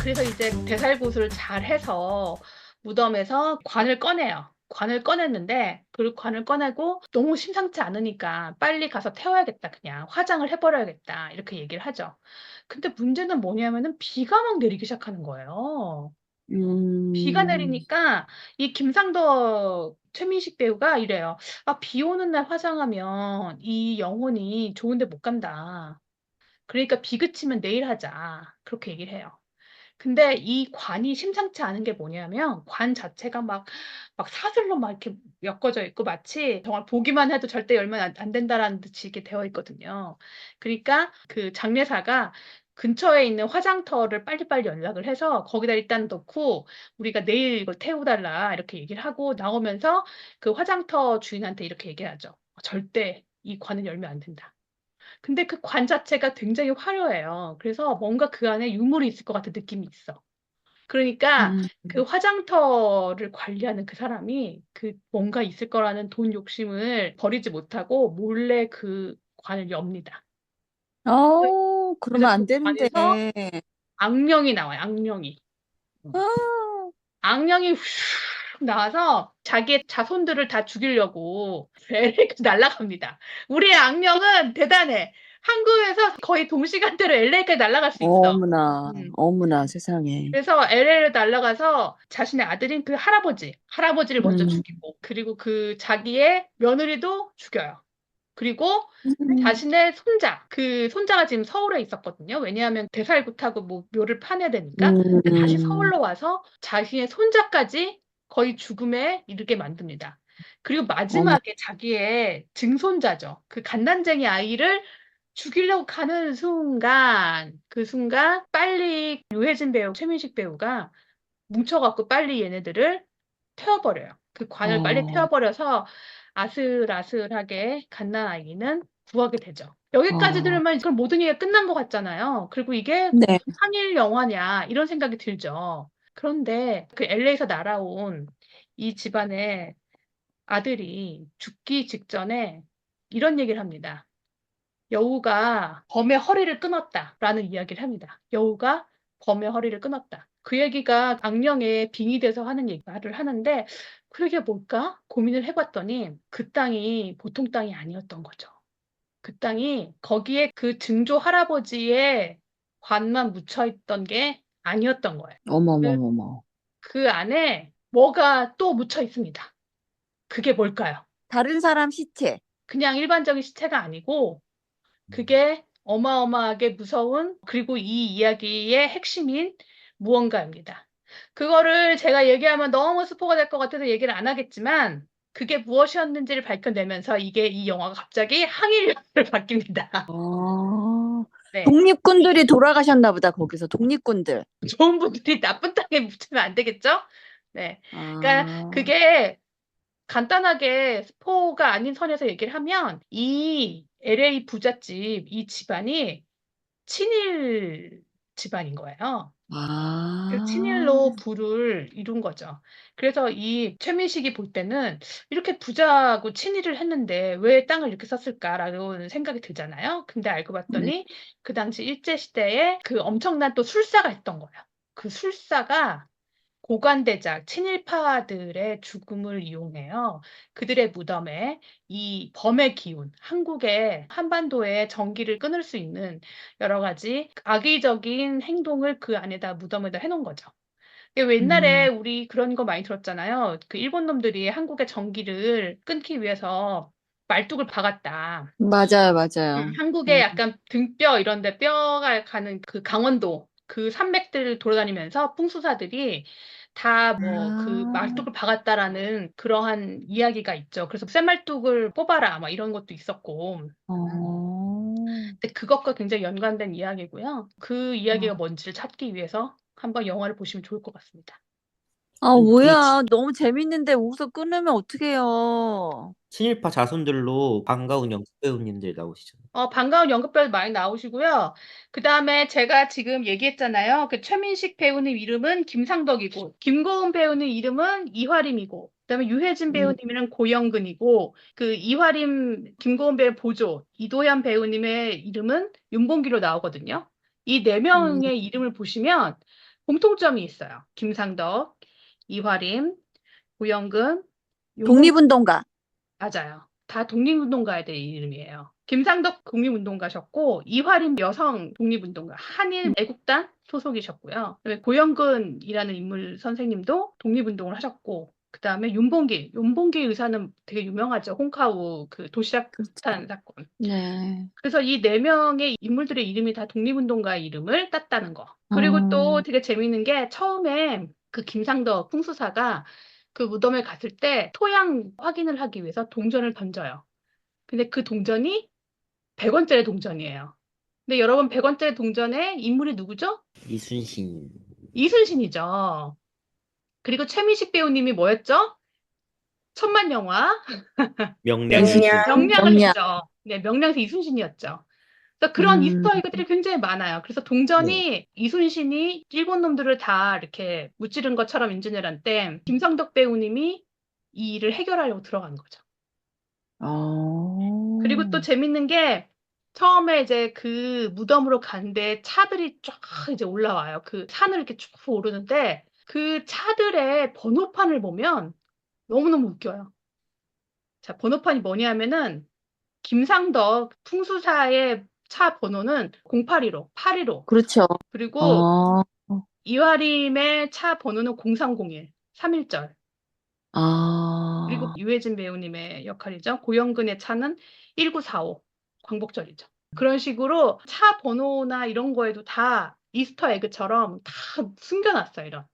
그래서 이제 대살굿을 잘 해서 무덤에서 관을 꺼내요. 관을 꺼냈는데 그 관을 꺼내고 너무 심상치 않으니까 빨리 가서 태워야겠다. 그냥 화장을 해버려야겠다. 이렇게 얘기를 하죠. 근데 문제는 뭐냐면은 비가 막 내리기 시작하는 거예요. 비가 음, 내리니까 이 김상덕 최민식 배우가 이래요. 아, 비 오는 날 화장하면 이 영혼이 좋은데 못 간다. 그러니까 비 그치면 내일 하자. 그렇게 얘기를 해요. 근데 이 관이 심상치 않은 게 뭐냐면 관 자체가 막 사슬로 막 이렇게 엮어져 있고 마치 정말 보기만 해도 절대 열면 안 된다라는 듯이 이렇게 되어 있거든요. 그러니까 그 장례사가 근처에 있는 화장터를 빨리빨리 연락을 해서 거기다 일단 넣고 우리가 내일 이걸 태워달라 이렇게 얘기를 하고 나오면서 그 화장터 주인한테 이렇게 얘기하죠. 절대 이 관을 열면 안 된다. 근데 그 관 자체가 굉장히 화려해요. 그래서 뭔가 그 안에 유물이 있을 것 같은 느낌이 있어. 그러니까 음. 그 화장터를 관리하는 그 사람이 그 뭔가 있을 거라는 돈 욕심을 버리지 못하고 몰래 그 관을 엽니다. 그러면 그래서 안 그 되는데. 관에서 악령이 나와요, 악령이. 아, 악령이 휙 나와서 자기의 자손들을 다 죽이려고 LA까지 날아갑니다. 우리의 악령은 대단해. 한국에서 거의 동시간대로 LA까지 날아갈 수 있어. 어머나, 음. 어머나 세상에. 그래서 LA를 날아가서 자신의 아들인 그 할아버지를 먼저 음, 죽이고, 그리고 그 자기의 며느리도 죽여요. 그리고 음, 자신의 손자, 그 손자가 지금 서울에 있었거든요. 왜냐하면 대살굿하고 뭐 묘를 파내야 되니까. 근데 다시 음, 서울로 와서 자신의 손자까지 거의 죽음에 이르게 만듭니다. 그리고 어머, 마지막에 자기의 증손자죠. 그 갓난쟁이 아이를 죽이려고 가는 순간, 그 순간 빨리 유해진 배우, 최민식 배우가 뭉쳐갖고 빨리 얘네들을 태워버려요. 그 관을 빨리 어, 태워버려서 아슬아슬하게 갓난아이는 구하게 되죠. 여기까지 어, 들으면 그럼 모든 얘기가 끝난 것 같잖아요. 그리고 이게 네, 무슨 한일 영화냐 이런 생각이 들죠. 그런데 그 LA에서 날아온 이 집안의 아들이 죽기 직전에 이런 얘기를 합니다. 여우가 범의 허리를 끊었다라는 이야기를 합니다. 여우가 범의 허리를 끊었다. 그 얘기가 악령에 빙의돼서 하는 말을 하는데 그게 뭘까? 고민을 해봤더니 그 땅이 보통 땅이 아니었던 거죠. 그 땅이 거기에 그 증조 할아버지의 관만 묻혀 있던 게 아니었던 거예요. 그, 어머머머머. 그 안에 뭐가 또 묻혀 있습니다. 그게 뭘까요? 다른 사람 시체. 그냥 일반적인 시체가 아니고 그게 어마어마하게 무서운 그리고 이 이야기의 핵심인 무언가입니다. 그거를 제가 얘기하면 너무 스포가 될 것 같아서 얘기를 안 하겠지만 그게 무엇이었는지를 밝혀내면서 이게 이 영화가 갑자기 항일 영화로 바뀝니다. 어, 네. 독립군들이 돌아가셨나 보다, 거기서 독립군들. 좋은 분들이 나쁜 땅에 묻히면 안 되겠죠? 네. 그러니까 아, 그게 간단하게 스포가 아닌 선에서 얘기를 하면 이 LA 부잣집 이 집안이 친일 집안인 거예요. 그 친일로 아, 부를 이룬 거죠. 그래서 이 최민식이 볼 때는 이렇게 부자고 친일을 했는데 왜 땅을 이렇게 썼을까라는 생각이 들잖아요. 근데 알고 네. 봤더니 그 당시 일제시대에 그 엄청난 또 술사가 있던 거예요. 그 술사가 고관대작, 친일파들의 죽음을 이용해요. 그들의 무덤에 이 범의 기운, 한국의 한반도의 전기를 끊을 수 있는 여러 가지 악의적인 행동을 그 안에다 무덤에다 해놓은 거죠. 이게 옛날에 음, 우리 그런 거 많이 들었잖아요. 그 일본 놈들이 한국의 전기를 끊기 위해서 말뚝을 박았다. 맞아요, 맞아요. 한국의 음. 약간 등뼈 이런 데 뼈가 가는 그 강원도 그 산맥들을 돌아다니면서 풍수사들이 다 뭐 그 아, 말뚝을 박았다라는 그러한 이야기가 있죠. 그래서 쇠말뚝을 뽑아라 막 이런 것도 있었고. 어, 근데 그것과 굉장히 연관된 이야기고요. 그 이야기가 어. 뭔지를 찾기 위해서 한번 영화를 보시면 좋을 것 같습니다. 아, 그게 뭐야. 너무 재밌는데 웃어 끊으면 어떡해요. 친일파 자손들로 반가운 연기 배우님들 나오시잖아요. 반가운 연극배우 많이 나오시고요. 그 다음에 제가 지금 얘기했잖아요. 그 최민식 배우님 이름은 김상덕이고, 김고은 배우님 이름은 이화림이고, 그다음에 유해진 음, 배우님은 고영근이고, 그 이화림, 김고은 배우 보조, 이도현 배우님의 이름은 윤봉기로 나오거든요. 이 네 음, 명의 이름을 보시면 공통점이 있어요. 김상덕, 이화림, 고영근, 윤봉 독립운동가. 맞아요. 다 독립운동가들 이름이에요. 김상덕 독립운동가셨고 이화림 여성 독립운동가 한일 음. 애국단 소속이셨고요. 그다음에 고영근이라는 인물 선생님도 독립운동을 하셨고 그다음에 윤봉길 의사는 되게 유명하죠. 홍카우 그 도시락 그렇죠. 폭탄 사건. 네. 그래서 이 네 명의 인물들의 이름이 다 독립운동가 이름을 땄다는 거. 그리고 또 되게 재밌는 게 처음에 그 김상덕 풍수사가 그 무덤에 갔을 때 토양 확인을 하기 위해서 동전을 던져요. 근데 그 동전이 100원짜리 동전이에요. 근데 여러분 100원짜리 동전의 인물이 누구죠? 이순신. 이순신이죠. 그리고 최민식 배우님이 뭐였죠? 천만 영화 명량의 명량, 이순신. 명량을 명량. 했죠. 네, 명량사 이순신이었죠. 그래서 그런 음, 이스터 에그들이 굉장히 많아요. 그래서 네. 동전이 이순신이 일본 놈들을 다 이렇게 무찌른 것처럼 인증을 때 김성덕 배우님이 이 일을 해결하려고 들어간 거죠. 그리고 또 어, 재밌는 게 처음에 이제 그 무덤으로 간데 차들이 쫙 이제 올라와요. 그 산을 이렇게 쭉 오르는데 그 차들의 번호판을 보면 너무너무 웃겨요. 자, 번호판이 뭐냐면은 김상덕 풍수사의 차 번호는 0815, 815. 그렇죠. 그리고 어, 이화림의 차 번호는 0301, 3일절. 그리고 아, 유해진 배우님의 역할이죠. 고영근의 차는 1945, 광복절이죠. 그런 식으로 차 번호나 이런 거에도 다 이스터 에그처럼 다 숨겨놨어요. 이런.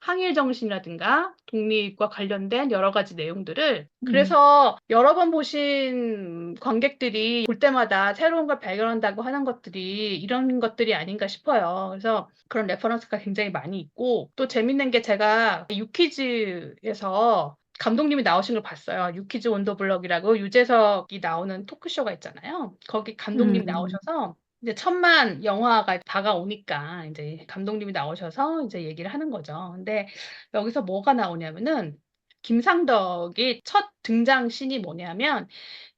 항일 정신이라든가 독립과 관련된 여러 가지 내용들을 음, 그래서 여러 번 보신 관객들이 볼 때마다 새로운 걸 발견한다고 하는 것들이 이런 것들이 아닌가 싶어요. 그래서 그런 레퍼런스가 굉장히 많이 있고 또 재밌는 게 제가 유퀴즈에서 감독님이 나오신 걸 봤어요. 유퀴즈 원더블럭이라고 유재석이 나오는 토크쇼가 있잖아요. 거기 감독님이 음, 나오셔서 이제 천만 영화가 다가오니까 이제 감독님이 나오셔서 이제 얘기를 하는 거죠. 근데 여기서 뭐가 나오냐면은 김상덕이 첫 등장 씬이 뭐냐면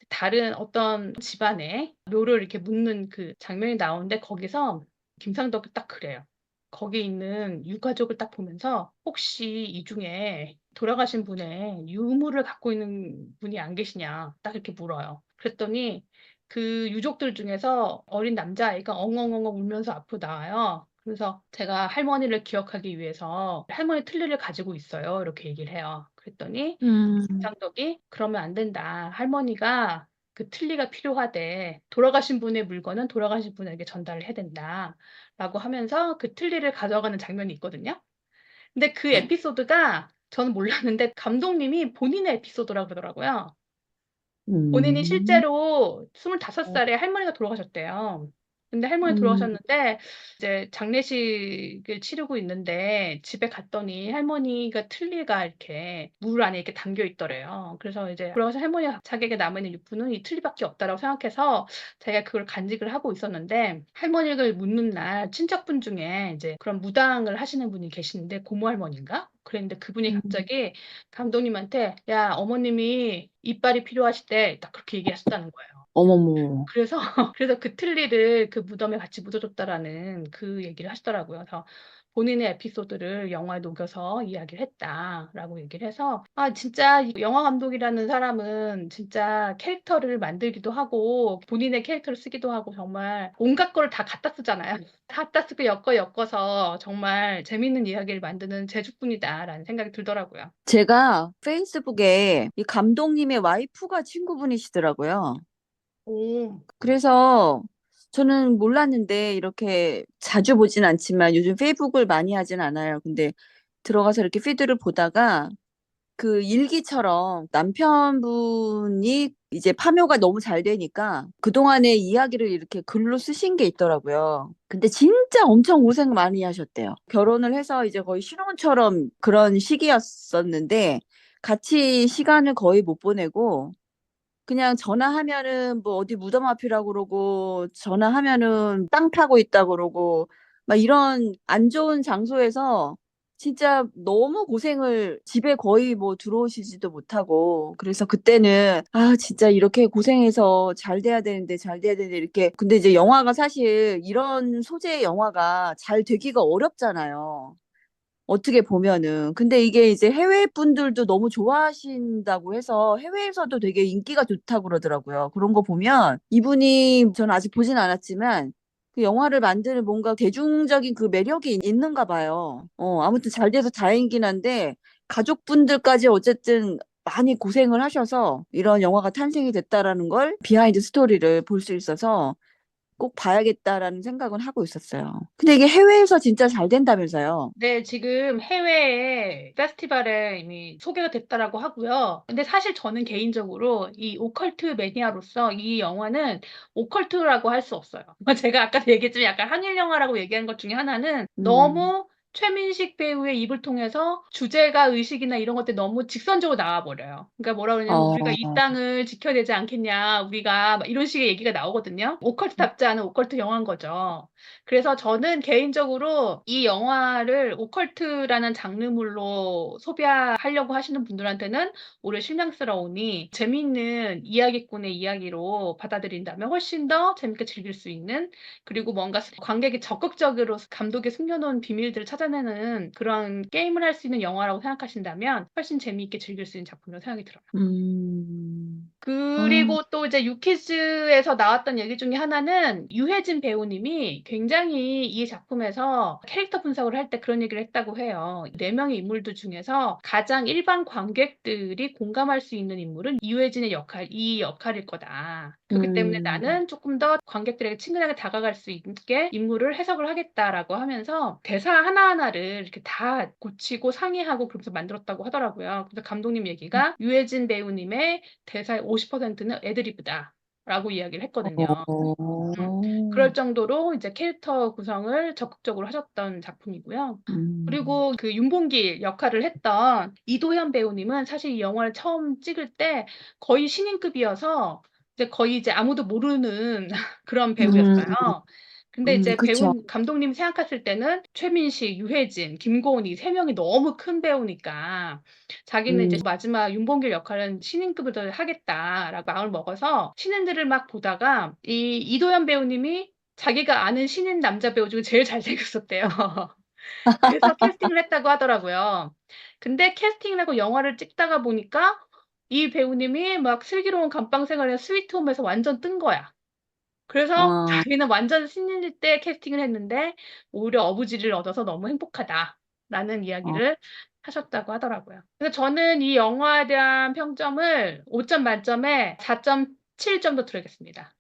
다른 어떤 집안에 묘를 이렇게 묻는 그 장면이 나오는데 거기서 김상덕이 딱 그래요. 거기 있는 유가족을 딱 보면서 혹시 이 중에 돌아가신 분의 유물을 갖고 있는 분이 안 계시냐 딱 이렇게 물어요. 그랬더니 그 유족들 중에서 어린 남자아이가 엉엉엉엉 울면서 앞으로 나와요. 그래서 제가 할머니를 기억하기 위해서 할머니 틀니를 가지고 있어요. 이렇게 얘기를 해요. 그랬더니 음, 김상덕이 그러면 안 된다. 할머니가 그 틀니가 필요하대. 돌아가신 분의 물건은 돌아가신 분에게 전달을 해야 된다. 라고 하면서 그 틀니를 가져가는 장면이 있거든요. 근데 그 에피소드가 저는 몰랐는데 감독님이 본인의 에피소드라고 그러더라고요. 본인이 음, 실제로 25살에 할머니가 돌아가셨대요. 근데 할머니 음, 돌아가셨는데 이제 장례식을 치르고 있는데 집에 갔더니 할머니가 틀니가 이렇게 물 안에 이렇게 담겨 있더래요. 그래서 이제 돌아가신 할머니가 자기에게 남아있는 유품은 이 틀니밖에 없다라고 생각해서 자기가 그걸 간직을 하고 있었는데 할머니를 묻는 날 친척분 중에 이제 그런 무당을 하시는 분이 계시는데 고모 할머니인가? 그랬는데 그분이 음, 갑자기 감독님한테 야 어머님이 이빨이 필요하시대 딱 그렇게 얘기하셨다는 거예요. 어머머. 그래서 그래서 그 틀니를 그 무덤에 같이 묻어줬다라는 그 얘기를 하시더라고요. 그래서 본인의 에피소드를 영화에 녹여서 이야기를 했다라고 얘기를 해서 아 진짜 이 영화 감독이라는 사람은 진짜 캐릭터를 만들기도 하고 본인의 캐릭터를 쓰기도 하고 정말 온갖 걸 다 갖다 쓰잖아요. 갖다 쓰고 엮어서 정말 재밌는 이야기를 만드는 재주꾼이다라는 생각이 들더라고요. 제가 페이스북에 이 감독님의 와이프가 친구분이시더라고요. 오, 그래서 저는 몰랐는데 이렇게 자주 보진 않지만 요즘 페이북을 많이 하진 않아요. 근데 들어가서 이렇게 피드를 보다가 그 일기처럼 남편분이 이제 파묘가 너무 잘 되니까 그동안의 이야기를 이렇게 글로 쓰신 게 있더라고요. 근데 진짜 엄청 고생 많이 하셨대요. 결혼을 해서 이제 거의 신혼처럼 그런 시기였었는데 같이 시간을 거의 못 보내고 그냥 전화하면은 뭐 어디 무덤 앞이라고 그러고 전화하면은 땅 타고 있다 그러고 막 이런 안 좋은 장소에서 진짜 너무 고생을 집에 거의 뭐 들어오시지도 못하고 그래서 그때는 아 진짜 이렇게 고생해서 잘 돼야 되는데 이렇게 근데 이제 영화가 사실 이런 소재의 영화가 잘 되기가 어렵잖아요. 어떻게 보면은. 근데 이게 이제 해외 분들도 너무 좋아하신다고 해서 해외에서도 되게 인기가 좋다고 그러더라고요. 그런 거 보면 이분이 저는 아직 보진 않았지만 그 영화를 만드는 뭔가 대중적인 그 매력이 있는가 봐요. 아무튼 잘 돼서 다행이긴 한데 가족분들까지 어쨌든 많이 고생을 하셔서 이런 영화가 탄생이 됐다라는 걸 비하인드 스토리를 볼 수 있어서 꼭 봐야겠다라는 생각은 하고 있었어요. 근데 이게 해외에서 진짜 잘 된다면서요. 네, 지금 해외에 페스티벌에 이미 소개가 됐다라고 하고요. 근데 사실 저는 개인적으로 이 오컬트 매니아로서 이 영화는 오컬트라고 할 수 없어요. 제가 아까 얘기했지만 약간 한일 영화라고 얘기한 것 중에 하나는 음. 너무 최민식 배우의 입을 통해서 주제가 의식이나 이런 것들이 너무 직선적으로 나와버려요. 그러니까 뭐라 그러냐면 우리가 이 어. 땅을 지켜야 되지 않겠냐, 우리가 막 이런 식의 얘기가 나오거든요. 오컬트답지 않은 오컬트 영화인 거죠. 그래서 저는 개인적으로 이 영화를 오컬트라는 장르물로 소비하려고 하시는 분들한테는 오히려 실망스러우니 재미있는 이야기꾼의 이야기로 받아들인다면 훨씬 더 재밌게 즐길 수 있는, 그리고 뭔가 관객이 적극적으로 감독이 숨겨놓은 비밀들을 찾아내는 그런 게임을 할 수 있는 영화라고 생각하신다면 훨씬 재미있게 즐길 수 있는 작품이라고 생각이 들어요. 아, 그리고 또 이제 유키즈에서 나왔던 얘기 중에 하나는 유해진 배우님이 굉장히 이 작품에서 캐릭터 분석을 할 때 그런 얘기를 했다고 해요. 네 명의 인물들 중에서 가장 일반 관객들이 공감할 수 있는 인물은 유해진의 역할, 이 역할일 거다. 그렇기 때문에 음, 나는 조금 더 관객들에게 친근하게 다가갈 수 있게 인물을 해석을 하겠다라고 하면서 대사 하나하나를 이렇게 다 고치고 상의하고 그러면서 만들었다고 하더라고요. 그래서 감독님 얘기가 유해진 배우님의 대사의 50%는 애드리브다. 라고 이야기를 했거든요. 음, 그럴 정도로 이제 캐릭터 구성을 적극적으로 하셨던 작품이고요. 음, 그리고 그 윤봉길 역할을 했던 이도현 배우님은 사실 이 영화를 처음 찍을 때 거의 신인급이어서 이제 거의 이제 아무도 모르는 그런 배우였어요. 근데 이제 그쵸. 감독님이 생각했을 때는 최민식, 유해진, 김고은 이 세 명이 너무 큰 배우니까 자기는 이제 음, 마지막 윤봉길 역할은 신인급을 하겠다라고 마음을 먹어서 신인들을 막 보다가 이 이도현 배우님이 자기가 아는 신인 남자 배우 중에 제일 잘생겼었대요. 그래서 캐스팅을 했다고 하더라고요. 근데 캐스팅을 하고 영화를 찍다가 보니까 이 배우님이 막 슬기로운 감방 생활의 스위트홈에서 완전 뜬 거야. 그래서 아, 자기는 완전 신인일 때 캐스팅을 했는데 오히려 어부지를 얻어서 너무 행복하다라는 어. 이야기를 하셨다고 하더라고요. 그래서 저는 이 영화에 대한 평점을 5점 만점에 4.7점도 드리겠습니다.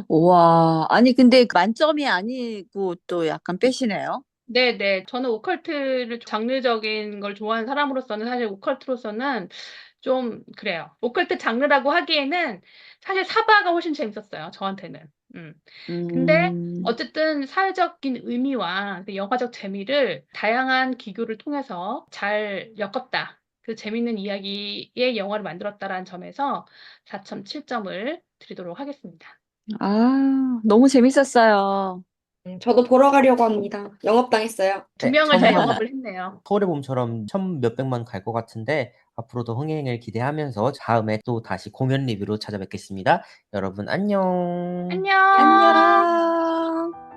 와, 아니, 근데 만점이 아니고 또 약간 빼시네요. 네네. 저는 오컬트를 장르적인 걸 좋아하는 사람으로서는 사실 오컬트로서는 좀 그래요. 오컬트 장르라고 하기에는 사실 사바가 훨씬 재밌었어요. 저한테는. 근데 음, 어쨌든 사회적인 의미와 그 영화적 재미를 다양한 기교를 통해서 잘 엮었다. 그 재밌는 이야기의 영화를 만들었다라는 점에서 4.7점을 드리도록 하겠습니다. 너무 재밌었어요. 저도 보러 가려고 합니다. 영업당했어요. 두 네, 명을 다 처음만 영업을 했네요. 서울의 봄처럼 천 몇백만 갈 것 같은데 앞으로도 흥행을 기대하면서 다음에 또 다시 공연 리뷰로 찾아뵙겠습니다. 여러분 안녕. 안녕! 안녕.